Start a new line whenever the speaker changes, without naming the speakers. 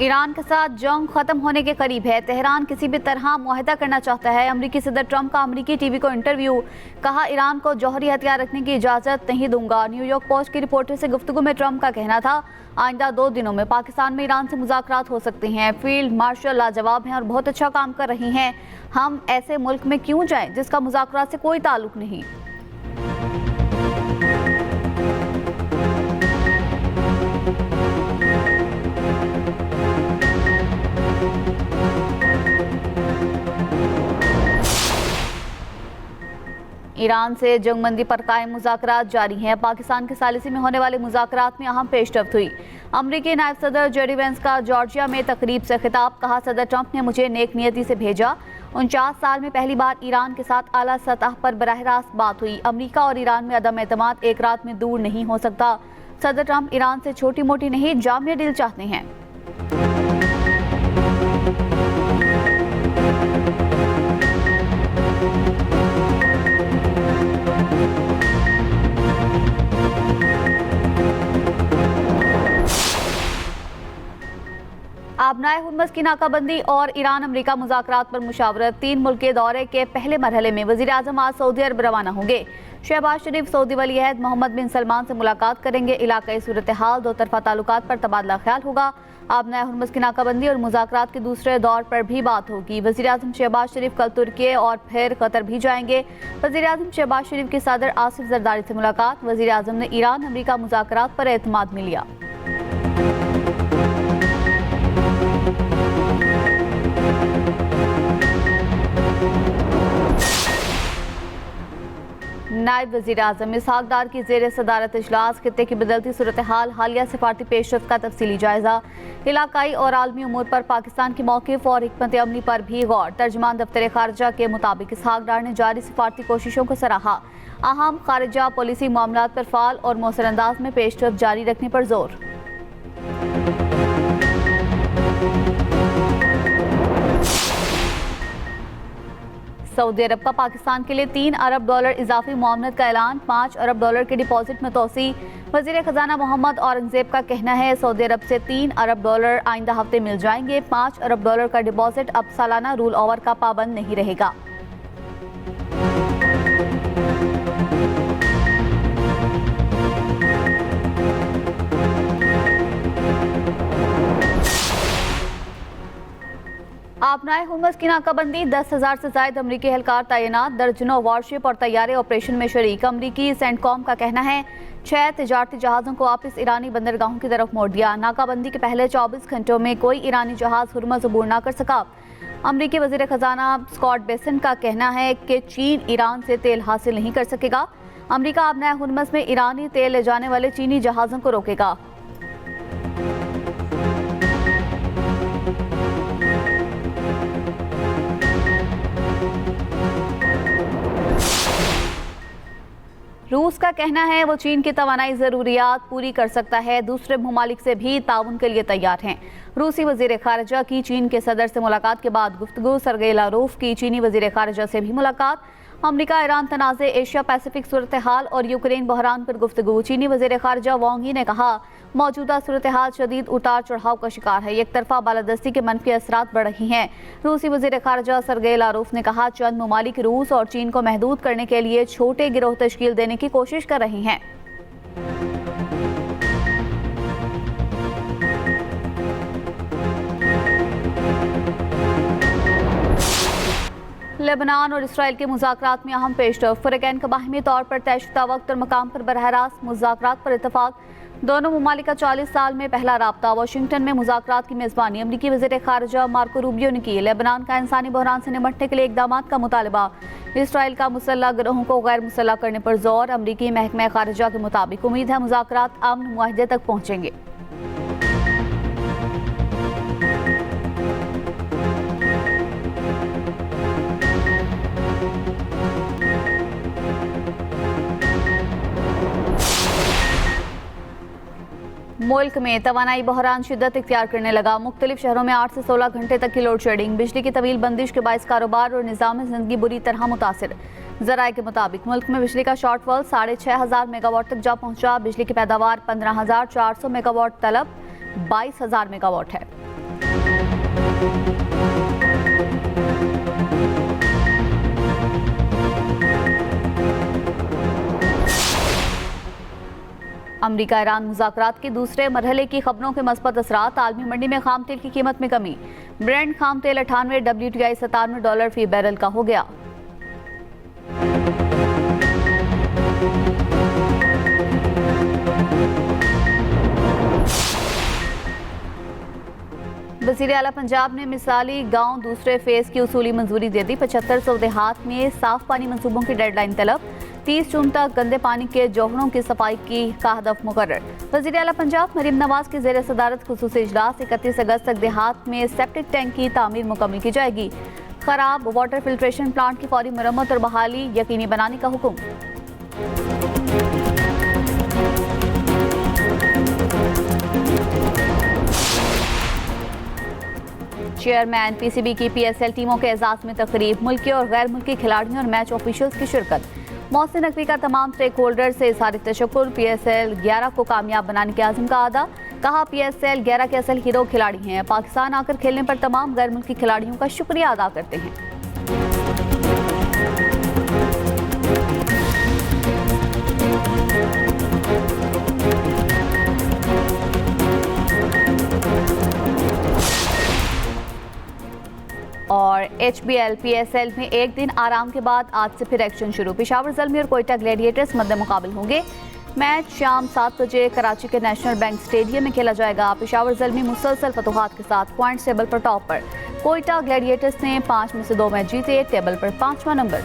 Iran के साथ जंग खत्म होने के करीब है। तेहरान किसी भी तरह मुआहदा करना चाहता है। अमेरिकी सदर ट्रंप का अमेरिकी टीवी को इंटरव्यू, कहा ईरान को जौहरी हथियार रखने की इजाज़त नहीं दूंगा। न्यूयॉर्क पोस्ट की रिपोर्टर से गुफ्तगू में ट्रंप का कहना था, आइंदा 2 दिनों में पाकिस्तान में ईरान से मुज़ाकरात हो सकते हैं। फील्ड मार्शल लाजवाब हैं और बहुत अच्छा काम कर रही हैं। हम ऐसे मुल्क में क्यों जाएं जिसका मुज़ाकरात से कोई ताल्लुक नहीं। ईरान से जंगबंदी पर कायम मुज़ाकरात जारी हैं। पाकिस्तान के सालिसी में होने वाले मुज़ाकरात में अहम पेशरफ्त हुई। अमरीकी नायब सदर जेडी वेंस का जॉर्जिया में तकरीब से खिताब, कहा सदर ट्रंप ने मुझे नेक नियति से भेजा। 49 साल में पहली बार ईरान के साथ आला सतह पर बराह रास्त बात हुई। अमरीका और ईरान में अदम एतमाद एक रात में दूर नहीं हो सकता। सदर ट्रंप ईरान से छोटी मोटी नहीं, जामिया डील चाहते हैं। आबनाए हुर्मुज़ की नाकाबंदी और ईरान अमरीका मुज़ाकरात पर मुशावरत। 3 मुल्क के दौरे के पहले मरहले में वज़ीर आज़म आज सऊदी अरब रवाना होंगे। शहबाज शरीफ सऊदी वली अहद मोहम्मद बिन सलमान से मुलाकात करेंगे। इलाकाई सूरत हाल, दो तरफा ताल्लुकात पर तबादला ख्याल होगा। आबनाए हुर्मुज़ की नाकाबंदी और मुज़ाकरात के दूसरे दौर पर भी बात होगी। वज़ीर आज़म शहबाज शरीफ कल तुर्की और फिर कतर भी जाएंगे। वज़ीर आज़म शहबाज शरीफ के सदर आसिफ जरदारी से मुलाकात। वज़ीर आज़म ने ईरान अमरीका मुज़ाकरात पर एतमाद में लिया। नायब वज़ीर आज़म इसहाक डार की ज़ेर सदारत इजलास, खित्ते की बदलती सूरत हाल, हालिया सिफारती पेशरफ्त का तफसीली जायजा, इलाकाई और आलमी उमूर पर पाकिस्तान की मौक़िफ़ और हिकमत अमली पर भी गौर। तर्जुमान दफ्तर खारजा के मुताबिक इसहाक डार ने जारी सिफारती कोशिशों को सराहा। अहम खारजा पॉलिसी मामलात पर फ़ाल और मौसर अंदाज में पेशरफ्त जारी रखने पर जोर। सऊदी अरब का पाकिस्तान के लिए $3 अरब इजाफी मुआवनत का ऐलान, $5 अरब के डिपॉजिट में तोसी। वज़ीर खजाना मोहम्मद औरंगजेब का कहना है, सऊदी अरब से $3 अरब आइंदा हफ्ते मिल जाएंगे। $5 अरब का डिपॉजिट अब सालाना रूल ओवर का पाबंद नहीं रहेगा। आबनाए हुर्मुज़ की नाकाबंदी, 10,000 से ज़ायद अमरीकी एहलकार तैनात, दर्जनों वॉरशिप और तैयारे ऑपरेशन में शरीक। अमरीकी सेंटकॉम का कहना है 6 तिजारती जहाज़ों को वापस ईरानी बंदरगाहों की तरफ मोड़ दिया। नाकाबंदी के पहले 24 घंटों में कोई ईरानी जहाज़ हुर्मुज़ अबूर न कर सका। अमरीकी वज़ीर खजाना स्कॉट बेसेंट का कहना है कि चीन ईरान से तेल हासिल नहीं कर सकेगा। अमरीका आबनाए हुर्मुज़ में ईरानी तेल ले जाने वाले चीनी जहाज़ों को रोकेगा। रूस का कहना है वो चीन की तवानाई ज़रूरियात पूरी कर सकता है, दूसरे ममालिक से भी ताउन के लिए तैयार हैं। रूसी वज़ीर ख़ारिजा की चीन के सदर से मुलाकात के बाद गुफ्तगू। सरगेई लारोफ की चीनी वज़ीर ख़ारिजा से भी मुलाकात। अमरीका ईरान तनाज़े, एशिया पैसिफिक सूरत हाल और यूक्रेन बहरान पर गुफ्तगू। चीनी वज़ीर ख़ारिजा वांग यी ने कहा, मौजूदा सूरत हाल शदीद उतार चढ़ाव का शिकार है, एक तरफा बालादस्ती के मनफी असरात बढ़ रही हैं। रूसी वज़ीर ख़ारिजा सरगेई लारोफ ने कहा, चंद ममालिक रूस और चीन को महदूद करने के लिए छोटे गिरोह तश्कील देने की कोशिश कर रही हैं। लेबनान और इसराइल के मुज़ाकरात में अहम पेशरफ्त। फ़रैक़ैन का बाहिमी तौर पर तयशुदा वक्त और मकाम पर बरह रास्त मुज़ाकरात पर इत्तफ़ाक़। दोनों ममालिक का 40 साल में पहला राब्ता। वाशिंगटन में मुज़ाकरात की मेज़बानी अमरीकी वज़ीर ख़ारिजा मार्को रूबियो ने की। लेबनान का इंसानी बहरान से निपटने के लिए इक़दामात का मुतालबा। इसराइल का मुसल्लह गिरोहों को गैर मुसल्लह करने पर जोर। अमरीकी महकमा ख़ारिजा के मुताबिक उम्मीद है मुज़ाकरात अमन मुआहदे तक पहुँचेंगे। मुल्क में तवानाई बहरान शिद्दत इख्तियार करने लगा। मुख्तलिफ शहरों में 8 से 16 घंटे तक की लोड शेडिंग। बिजली की तवील बंदिश के बायस कारोबार और निज़ाम ज़िंदगी बुरी तरह मुतासिर। ज़राए के मुताबिक मुल्क में बिजली का शॉर्टफॉल 6,500 मेगावाट तक जा पहुंचा। बिजली की पैदावार 15,400 मेगावाट तलब 22,000 मेगावाट है। अमेरिका ईरान मुज़ाकरात के दूसरे मरहले की खबरों के मस्बत असरात। आलमी मंडी में खाम तेल की कीमत में कमी। ब्रेंट खाम तेल 98, WTI $97 फी बैरल का हो गया। वज़ीर आला पंजाब ने मिसाली गांव दूसरे फेज की उसूली मंजूरी दे दी। 7500 देहात में साफ पानी मंसूबों की डेडलाइन तलब। 30 जून तक गंदे पानी के जोहड़ों की सफाई का हदफ मुकर्रर। वज़ीर आला पंजाब मरीम नवाज की ज़ेर सदारत खुसूसी इजलास। 31 अगस्त तक देहात में सेप्टिक टैंक की तामीर मुकम्मल की जाएगी। खराब वाटर फिल्ट्रेशन प्लांट की फौरी मरम्मत और बहाली यकीनी बनाने का हुक्म। चेयरमैन PCB की PSL टीमों के एजाज में तकरीब। मुल्की और गैर मुल्की खिलाड़ियों और मैच ऑफिशियल्स की शिरकत। मोहसिन नकवी का तमाम स्टेक होल्डर से इज़हार तशक्कुर। PSL 11 को कामयाब बनाने के आज़म का अदा। कहा PSL 11 के असल हीरो खिलाड़ी हैं। पाकिस्तान आकर खेलने पर तमाम गैर मुल्की खिलाड़ियों का शुक्रिया अदा करते हैं। और HBL PSL में एक दिन आराम के बाद आज से फिर एक्शन शुरू। पेशावर ज़ल्मी और कोयटा ग्लैडिएटर्स मद्दे मुकाबिल होंगे। मैच शाम 7 बजे कराची के नेशनल बैंक स्टेडियम में खेला जाएगा। पेशावर ज़ल्मी मुसलसल फतुहात के साथ पॉइंट्स टेबल पर टॉप पर। कोयटा ग्लैडिएटर्स ने 5 में से 2 मैच जीते, टेबल पर 5वां नंबर।